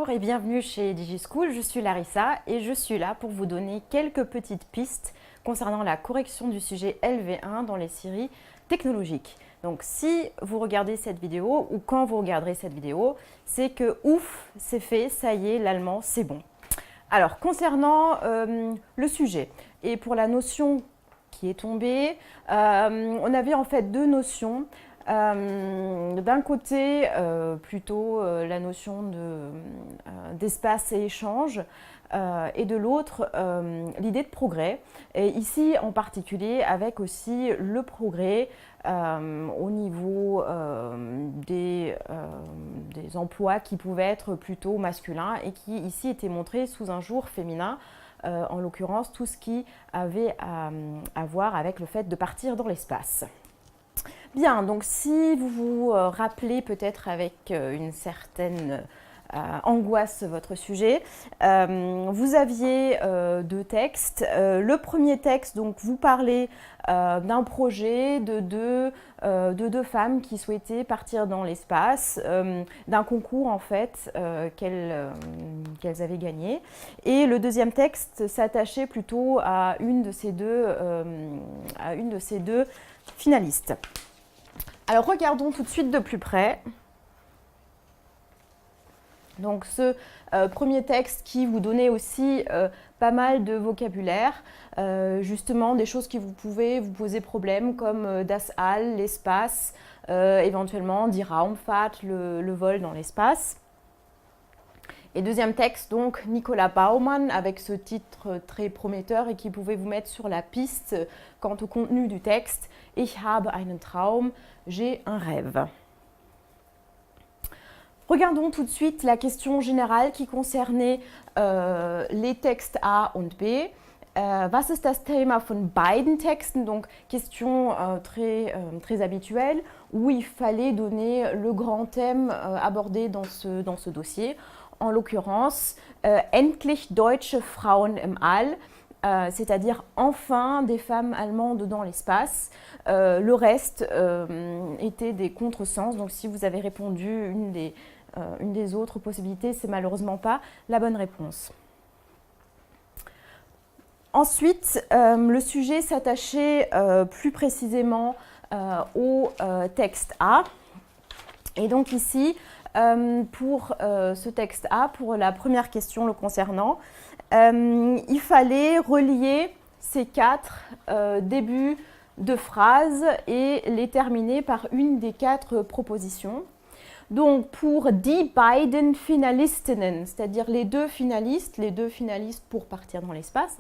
Bonjour et bienvenue chez DigiSchool, je suis Larissa et je suis là pour vous donner quelques petites pistes concernant la correction du sujet LV1 dans les séries technologiques. Donc si vous regardez cette vidéo ou quand vous regarderez cette vidéo, c'est que ouf, c'est fait, ça y est, l'allemand c'est bon. Alors concernant le sujet et pour la notion qui est tombée, on avait en fait deux notions. D'un côté, plutôt la notion d'espace et échange, et de l'autre, l'idée de progrès. Et ici, en particulier, avec aussi le progrès au niveau des emplois qui pouvaient être plutôt masculins et qui, ici, étaient montrés sous un jour féminin. En l'occurrence, tout ce qui avait à voir avec le fait de partir dans l'espace. Bien, donc si vous vous rappelez peut-être avec une certaine angoisse votre sujet, vous aviez deux textes. Le premier texte, donc vous parlez d'un projet de deux femmes qui souhaitaient partir dans l'espace, d'un concours en fait qu'elles avaient gagné. Et le deuxième texte s'attachait plutôt à une de ces deux finalistes. Alors regardons tout de suite de plus près. Donc ce premier texte qui vous donnait aussi pas mal de vocabulaire, justement des choses qui vous pouvez vous poser problème comme das All, l'espace, éventuellement die Raumfahrt, le vol dans l'espace. Et deuxième texte, donc Nicolas Baumann, avec ce titre très prometteur et qui pouvait vous mettre sur la piste quant au contenu du texte. Ich habe einen Traum, j'ai un rêve. Regardons tout de suite la question générale qui concernait les textes A und B. Was ist das Thema von beiden Texten? Donc, question très habituelle où il fallait donner le grand thème abordé dans ce dossier. En l'occurrence, endlich deutsche Frauen im All, c'est-à-dire enfin des femmes allemandes dans l'espace. Le reste était des contresens, donc si vous avez répondu une des autres possibilités, c'est malheureusement pas la bonne réponse. Ensuite, le sujet s'attachait plus précisément au texte A. Et donc ici, pour ce texte A, pour la première question le concernant, il fallait relier ces quatre débuts de phrases et les terminer par une des quatre propositions. Donc pour die beiden Finalistinnen, c'est-à-dire les deux finalistes pour partir dans l'espace,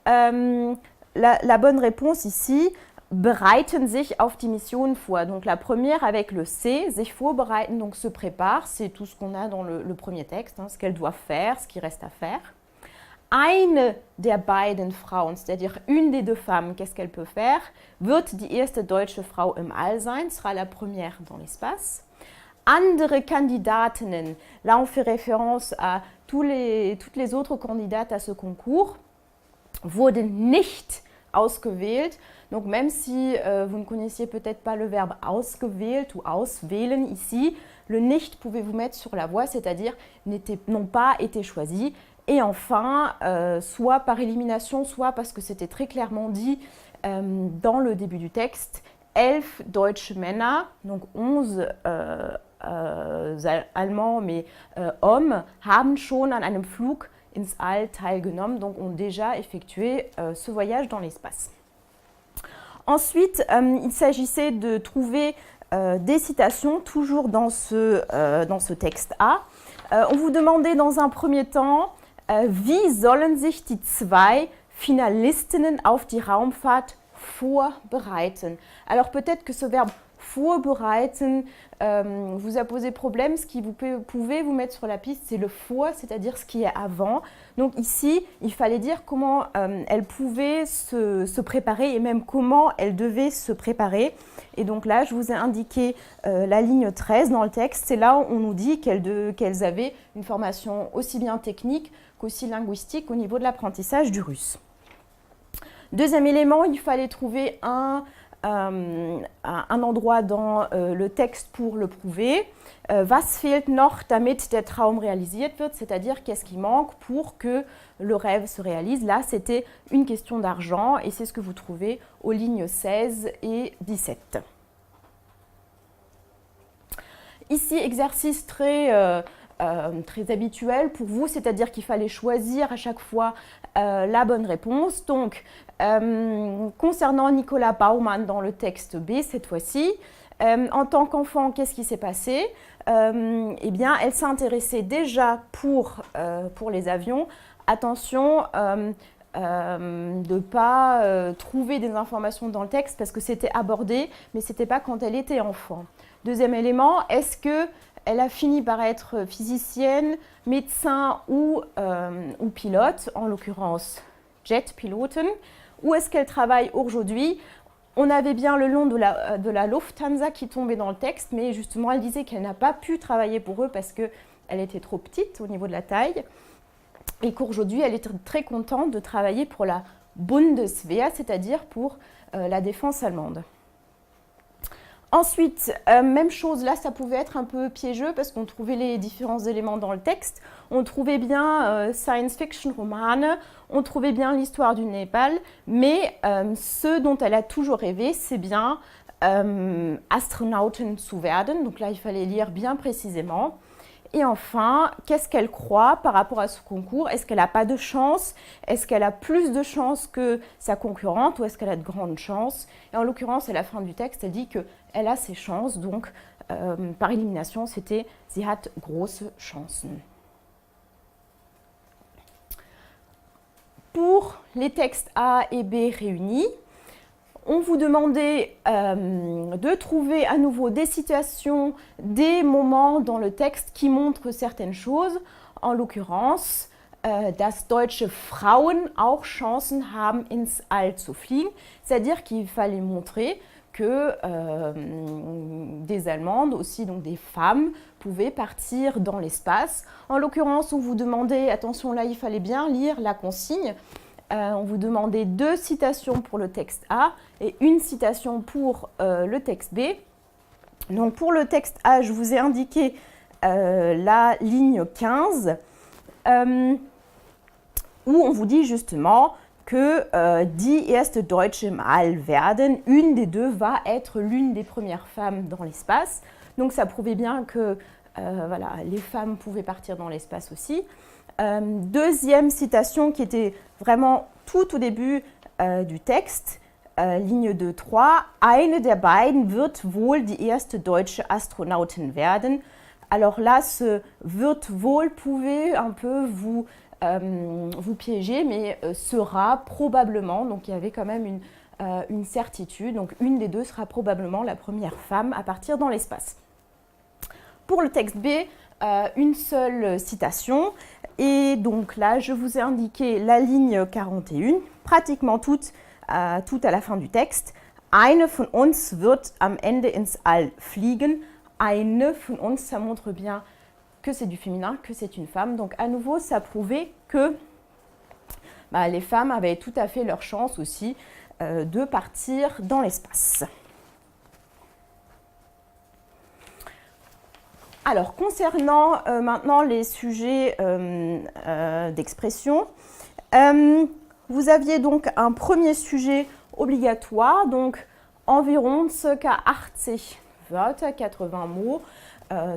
hein, la bonne réponse ici, bereiten sich auf die Mission vor. Donc la première avec le C, sich vorbereiten, donc se prépare, c'est tout ce qu'on a dans le premier texte, hein, ce qu'elles doivent faire, ce qui reste à faire. Eine der beiden Frauen, c'est-à-dire une des deux femmes, qu'est-ce qu'elle peut faire? Wird die erste deutsche Frau im All sein, sera la première dans l'espace. Andere Kandidatinnen, là on fait référence à toutes les autres candidates à ce concours, wurden nicht ausgewählt. Donc même si vous ne connaissiez peut-être pas le verbe ausgewählt ou auswählen ici, le nicht pouvez vous mettre sur la voie, c'est-à-dire n'ont pas été choisis. Et enfin, soit par élimination, soit parce que c'était très clairement dit dans le début du texte, 11 deutsche Männer, donc 11 Allemands, mais hommes, haben schon an einem Flug ins All teilgenommen, donc ont déjà effectué ce voyage dans l'espace. Ensuite, il s'agissait de trouver des citations, toujours dans ce texte A. On vous demandait dans un premier temps, wie sollen sich die zwei Finalistinnen auf die Raumfahrt vorbereiten? Alors peut-être que ce verbe vorbereiten vous a posé problème. Ce qui vous pouvez vous mettre sur la piste, c'est le vor, c'est-à-dire ce qui est avant. Donc ici, il fallait dire comment elles pouvaient se préparer et même comment elles devaient se préparer. Et donc là, je vous ai indiqué la ligne 13 dans le texte. C'est là où on nous dit qu'elles avaient une formation aussi bien technique qu'aussi linguistique au niveau de l'apprentissage du russe. Deuxième élément, il fallait trouver un un endroit dans le texte pour le prouver. Was fehlt noch, damit der Traum realisiert wird, c'est-à-dire qu'est-ce qui manque pour que le rêve se réalise. Là, c'était une question d'argent et c'est ce que vous trouvez aux lignes 16 et 17. Ici, exercice très habituel pour vous, c'est-à-dire qu'il fallait choisir à chaque fois la bonne réponse. Donc, concernant Nicolas Baumann dans le texte B, cette fois-ci, en tant qu'enfant, qu'est-ce qui s'est passé? Eh bien, elle s'est intéressée déjà pour les avions. Attention de ne pas trouver des informations dans le texte parce que c'était abordé, mais ce n'était pas quand elle était enfant. Deuxième élément, est-ce qu'elle a fini par être physicienne, médecin ou pilote, en l'occurrence Jet-Piloten, ou est-ce qu'elle travaille aujourd'hui? On avait bien le nom de la Lufthansa qui tombait dans le texte, mais justement elle disait qu'elle n'a pas pu travailler pour eux parce qu'elle était trop petite au niveau de la taille et qu'aujourd'hui elle est très contente de travailler pour la Bundeswehr, c'est-à-dire pour la défense allemande. Ensuite, même chose, là ça pouvait être un peu piégeux parce qu'on trouvait les différents éléments dans le texte. On trouvait bien science-fiction-romane, on trouvait bien l'histoire du Népal, mais ce dont elle a toujours rêvé, c'est bien Astronautin zu werden. Donc là, il fallait lire bien précisément. Et enfin, qu'est-ce qu'elle croit par rapport à ce concours? Est-ce qu'elle n'a pas de chance? Est-ce qu'elle a plus de chance que sa concurrente ou est-ce qu'elle a de grandes chances? Et en l'occurrence, à la fin du texte, elle dit qu'elle a ses chances. Donc, par élimination, c'était « Sie hat große Chancen ». Pour les textes A et B réunis, on vous demandait de trouver à nouveau des situations, des moments dans le texte qui montrent certaines choses. En l'occurrence, dass deutsche Frauen auch Chancen haben, ins All zu fliegen. C'est-à-dire qu'il fallait montrer que des Allemandes, aussi donc des femmes, pouvaient partir dans l'espace. En l'occurrence, on vous demandait, attention là, il fallait bien lire la consigne. On vous demandait 2 citations pour le texte A et 1 citation pour le texte B. Donc pour le texte A, je vous ai indiqué la ligne 15 où on vous dit justement que die erste Deutsche im All werden, une des deux va être l'une des premières femmes dans l'espace. Donc ça prouvait bien que voilà, les femmes pouvaient partir dans l'espace aussi. Deuxième citation qui était vraiment tout au début du texte, ligne 2-3. Eine der beiden wird wohl die erste deutsche Astronautin werden. Alors là, ce wird wohl pouvait un peu vous piéger, mais sera probablement, donc il y avait quand même une certitude, donc une des deux sera probablement la première femme à partir dans l'espace. Pour le texte B, une seule citation. Et donc là, je vous ai indiqué la ligne 41, pratiquement toute à la fin du texte. Eine von uns wird am Ende ins All fliegen. Eine von uns, ça montre bien que c'est du féminin, que c'est une femme. Donc à nouveau, ça prouvait que les femmes avaient tout à fait leur chance aussi de partir dans l'espace. Alors, concernant maintenant les sujets d'expression, vous aviez donc un premier sujet obligatoire, donc environ ca 80 Wörter, 80 mots,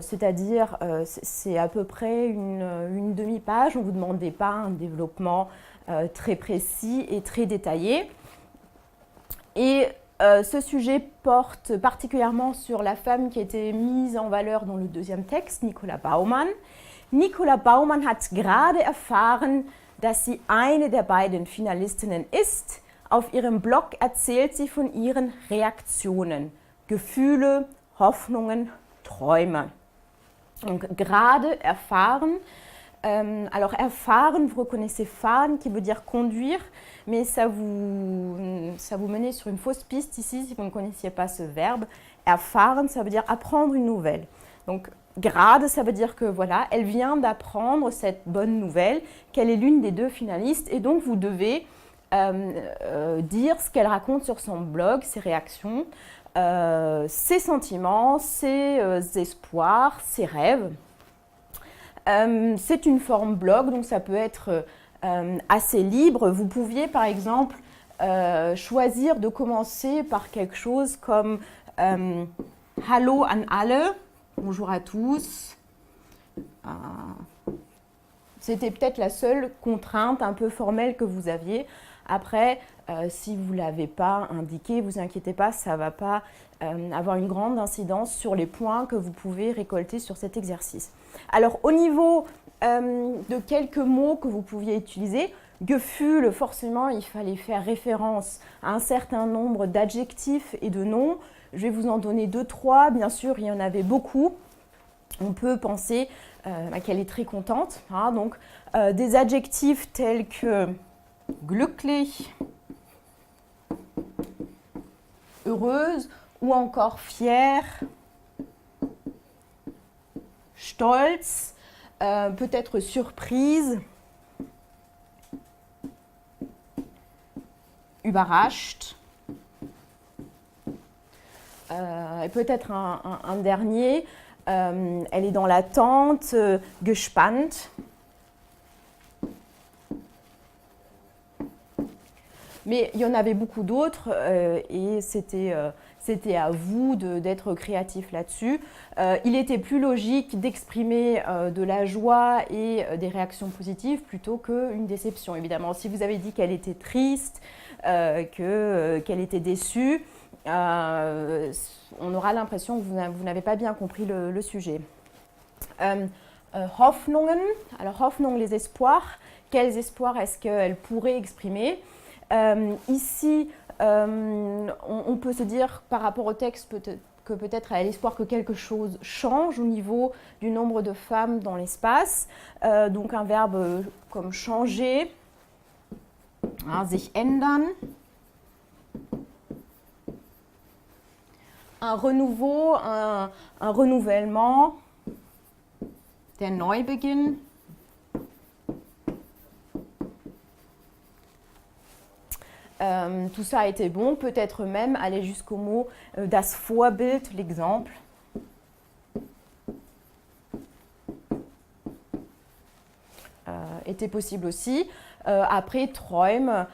c'est-à-dire c'est à peu près une demi-page. On ne vous demandait pas un développement très précis et très détaillé. Et ce sujet porte particulièrement sur la femme qui a été mise en valeur dans le deuxième texte, Nicolas Baumann. Nicolas Baumann hat gerade erfahren, dass sie eine der beiden Finalistinnen ist. Auf ihrem Blog erzählt sie von ihren Reaktionen, Gefühle, Hoffnungen, Träume. Donc, gerade erfahren. Alors erfahren, vous reconnaissez fahren qui veut dire conduire, mais ça vous menait sur une fausse piste ici si vous ne connaissiez pas ce verbe. Erfahren, ça veut dire apprendre une nouvelle. Donc gerade, ça veut dire que voilà, elle vient d'apprendre cette bonne nouvelle, qu'elle est l'une des deux finalistes et donc vous devez dire ce qu'elle raconte sur son blog, ses réactions, ses sentiments, ses espoirs, ses rêves. C'est une forme blog, donc ça peut être assez libre. Vous pouviez par exemple choisir de commencer par quelque chose comme Hallo an alle, bonjour à tous. C'était peut-être la seule contrainte un peu formelle que vous aviez. Après, si vous ne l'avez pas indiqué, vous inquiétez pas, ça ne va pas avoir une grande incidence sur les points que vous pouvez récolter sur cet exercice. Alors, au niveau de quelques mots que vous pouviez utiliser, Gefühl, forcément, il fallait faire référence à un certain nombre d'adjectifs et de noms. Je vais vous en donner 2-3. Bien sûr, il y en avait beaucoup. On peut penser qu'elle est très contente. Hein, donc, des adjectifs tels que glücklich, heureuse, ou encore fière, stolz, peut-être surprise, überrascht, et peut-être un dernier, elle est dans l'attente, gespannt. Mais il y en avait beaucoup d'autres et c'était à vous d'être créatif là-dessus. Il était plus logique d'exprimer de la joie et des réactions positives plutôt qu'une déception, évidemment. Si vous avez dit qu'elle était triste, qu'elle était déçue, on aura l'impression que vous n'avez pas bien compris le sujet. Hoffnungen, alors Hoffnung, les espoirs. Quels espoirs est-ce qu'elle pourrait exprimer ? Ici, on peut se dire par rapport au texte que peut-être elle a l'espoir que quelque chose change au niveau du nombre de femmes dans l'espace. Donc un verbe comme changer, hein, sich ändern. Un renouveau, un renouvellement, der Neubeginn. Tout ça a été bon, peut-être même aller jusqu'au mot das Vorbild, l'exemple. Était possible aussi. Après, träume,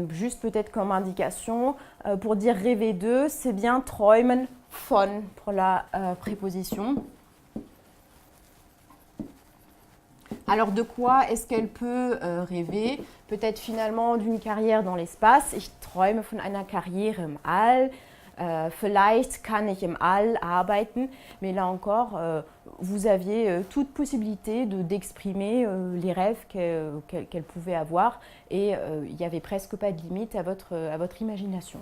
juste peut-être comme indication, pour dire rêver d'eux, c'est bien träumen von pour la préposition. Alors de quoi est-ce qu'elle peut rêver? Peut-être finalement d'une carrière dans l'espace. Ich träume von einer Karriere im All. Vielleicht kann ich im All arbeiten. Mais là encore, vous aviez toute possibilité d'exprimer les rêves qu'elle pouvait avoir et il n'y avait presque pas de limite à votre imagination.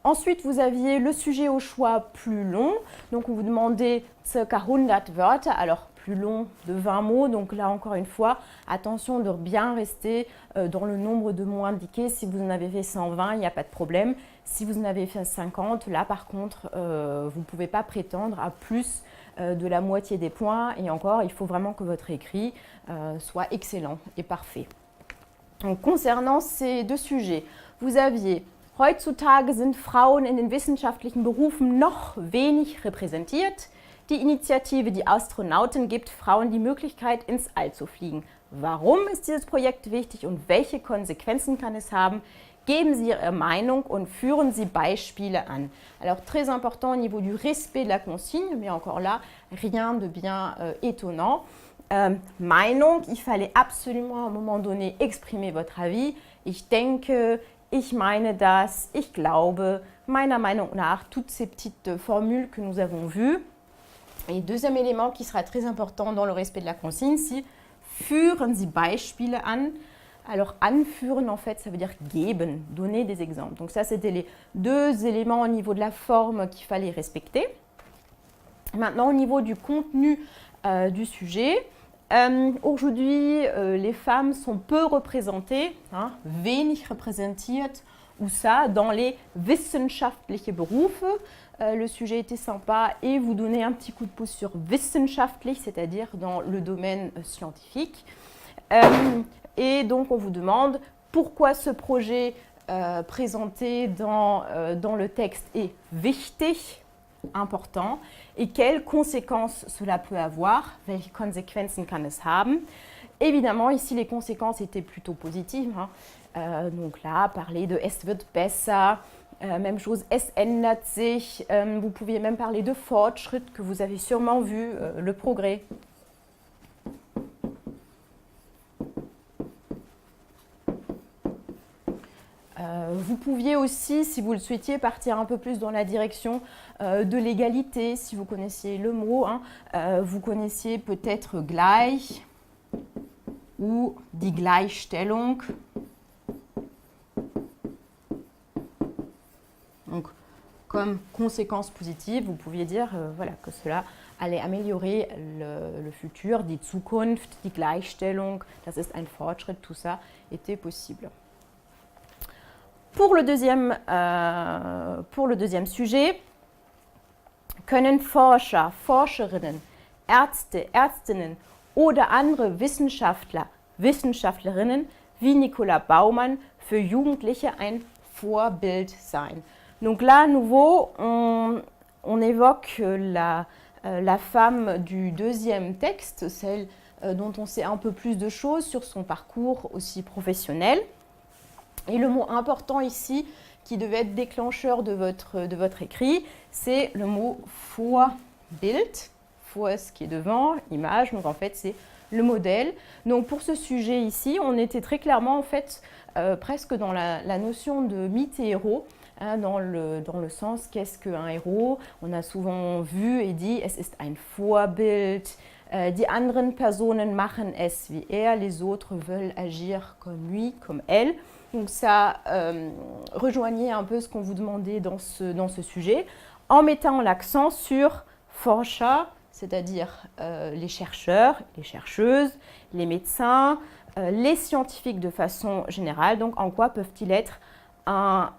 Ensuite, vous aviez le sujet au choix plus long. Donc, on vous demandait ca 100 Wörter, alors plus long de 20 mots. Donc là, encore une fois, attention de bien rester dans le nombre de mots indiqués. Si vous en avez fait 120, il n'y a pas de problème. Si vous en avez fait 50, là, par contre, vous ne pouvez pas prétendre à plus de la moitié des points. Et encore, il faut vraiment que votre écrit soit excellent et parfait. Donc, concernant ces deux sujets, vous aviez Heutzutage sind Frauen in den wissenschaftlichen Berufen noch wenig repräsentiert. Die Initiative Die Astronauten gibt Frauen die Möglichkeit, ins All zu fliegen. Warum ist dieses Projekt wichtig und welche Konsequenzen kann es haben? Geben Sie Ihre Meinung und führen Sie Beispiele an. Alors très important au niveau du respect de la consigne, mais encore là, rien de bien étonnant. Meinung, il fallait absolument à un moment donné exprimer votre avis. Ich denke, ich meine das, ich glaube, meiner Meinung nach, toutes ces petites formules que nous avons vues. Et deuxième élément qui sera très important dans le respect de la consigne, c'est führen Sie Beispiele an. Alors, anführen, en fait, ça veut dire geben, donner des exemples. Donc ça, c'était les deux éléments au niveau de la forme qu'il fallait respecter. Maintenant, au niveau du contenu du sujet, aujourd'hui, les femmes sont peu représentées, hein, wenig repräsentiert, ou ça, dans les wissenschaftliche Berufe. Le sujet était sympa et vous donnez un petit coup de pouce sur wissenschaftlich, c'est-à-dire dans le domaine scientifique. Et donc, on vous demande pourquoi ce projet présenté dans le texte est wichtig, important, et quelles conséquences cela peut avoir, welche Konsequenzen kann es haben. Évidemment, ici, les conséquences étaient plutôt positives. Donc là, parler de es wird besser, même chose, es ändert sich. Vous pouviez même parler de Fortschritt, que vous avez sûrement vu, le progrès. Vous pouviez aussi, si vous le souhaitiez, partir un peu plus dans la direction de l'égalité, si vous connaissiez le mot. Vous connaissiez peut-être gleich ou die Gleichstellung. Donc, comme conséquence positive, vous pouviez dire voilà, que cela allait améliorer le futur, die Zukunft, die Gleichstellung, das ist ein Fortschritt, tout ça était possible. Pour le deuxième sujet, können Forscher, Forscherinnen, Ärzte, Ärztinnen oder andere Wissenschaftler, Wissenschaftlerinnen wie Nicola Baumann für Jugendliche ein Vorbild sein. Donc là, à nouveau, on évoque la femme du deuxième texte, celle dont on sait un peu plus de choses sur son parcours aussi professionnel. Et le mot important ici, qui devait être déclencheur de votre écrit, c'est le mot Vorbild. Vor, ce qui est devant, image, donc en fait c'est le modèle. Donc pour ce sujet ici, on était très clairement en fait presque dans la notion de mythe et héros, dans le sens qu'est-ce qu'un héros. On a souvent vu et dit es ist ein Vorbild, die anderen Personen machen es wie er, les autres veulent agir comme lui, comme elle. Donc ça rejoignait un peu ce qu'on vous demandait dans ce sujet, en mettant l'accent sur Forscher, c'est-à-dire les chercheurs, les chercheuses, les médecins, les scientifiques de façon générale. Donc en quoi peuvent-ils être un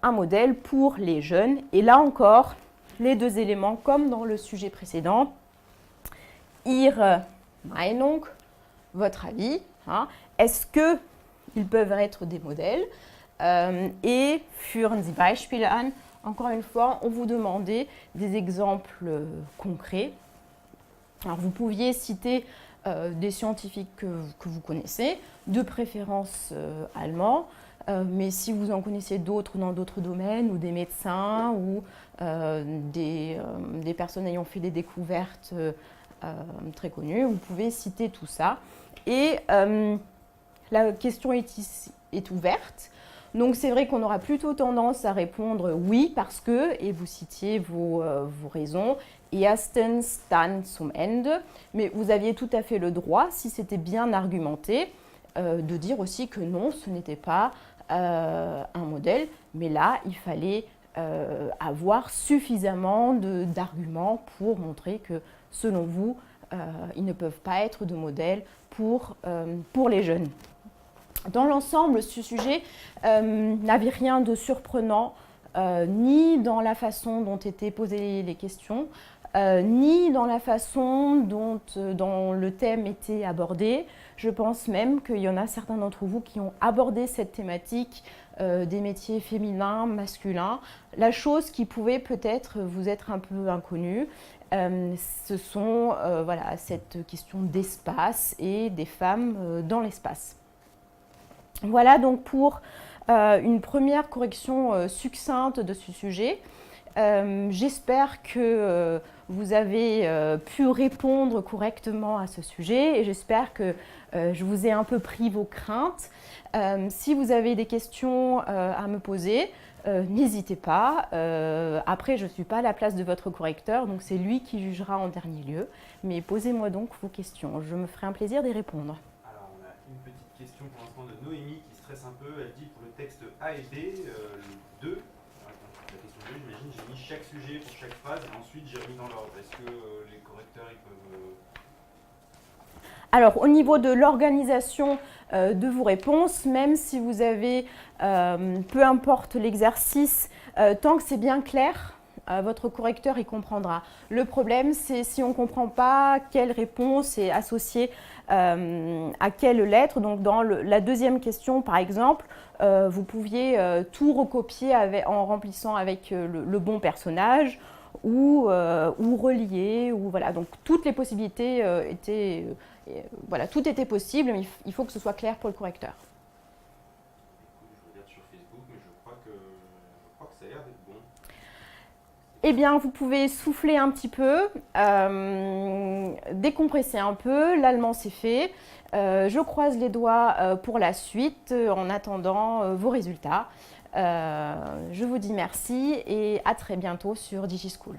modèle pour les jeunes? Et là encore, les deux éléments, comme dans le sujet précédent, Ihre Meinung, votre avis, est-ce que ils peuvent être des modèles et führen Sie Beispiele an. Encore une fois, on vous demandait des exemples concrets. Alors, vous pouviez citer des scientifiques que vous connaissez, de préférence allemands, mais si vous en connaissez d'autres dans d'autres domaines, ou des médecins, ou des personnes ayant fait des découvertes très connues, vous pouvez citer tout ça. Et la question est ouverte. Donc c'est vrai qu'on aura plutôt tendance à répondre oui parce que, et vous citiez vos raisons, erstens, dann zum Ende, mais vous aviez tout à fait le droit, si c'était bien argumenté, de dire aussi que non, ce n'était pas un modèle, mais là, il fallait avoir suffisamment d'arguments pour montrer que, selon vous, ils ne peuvent pas être de modèle pour les jeunes. Dans l'ensemble, ce sujet n'avait rien de surprenant, ni dans la façon dont étaient posées les questions, ni dans la façon dont le thème était abordé. Je pense même qu'il y en a certains d'entre vous qui ont abordé cette thématique des métiers féminins, masculins. La chose qui pouvait peut-être vous être un peu inconnue, ce sont voilà, cette question d'espace et des femmes dans l'espace. Voilà donc pour une première correction succincte de ce sujet. J'espère que vous avez pu répondre correctement à ce sujet et j'espère que je vous ai un peu pris vos craintes. Si vous avez des questions à me poser, n'hésitez pas. Après, je ne suis pas à la place de votre correcteur, donc c'est lui qui jugera en dernier lieu. Mais posez-moi donc vos questions. Je me ferai un plaisir d'y répondre. Alors, on a une petite question pour l'instant de Noémie qui stresse un peu. Elle dit pour le texte A et B, le 2, la question 2, j'imagine, j'ai mis chaque sujet pour chaque phrase et ensuite j'ai remis dans l'ordre. Est-ce que les correcteurs ils peuvent... Alors, au niveau de l'organisation de vos réponses, même si vous avez, peu importe l'exercice, tant que c'est bien clair, votre correcteur y comprendra. Le problème, c'est si on ne comprend pas quelle réponse est associée à quelle lettre. Donc dans la deuxième question, par exemple, vous pouviez tout recopier en remplissant avec le bon personnage ou relier. Ou, voilà. Donc toutes les possibilités étaient... voilà, tout était possible, mais il faut que ce soit clair pour le correcteur. Je regarde sur Facebook, mais je crois que ça a l'air d'être bon. Eh bien, vous pouvez souffler un petit peu, décompresser un peu. L'allemand, c'est fait. Je croise les doigts pour la suite en attendant vos résultats. Je vous dis merci et à très bientôt sur DigiSchool.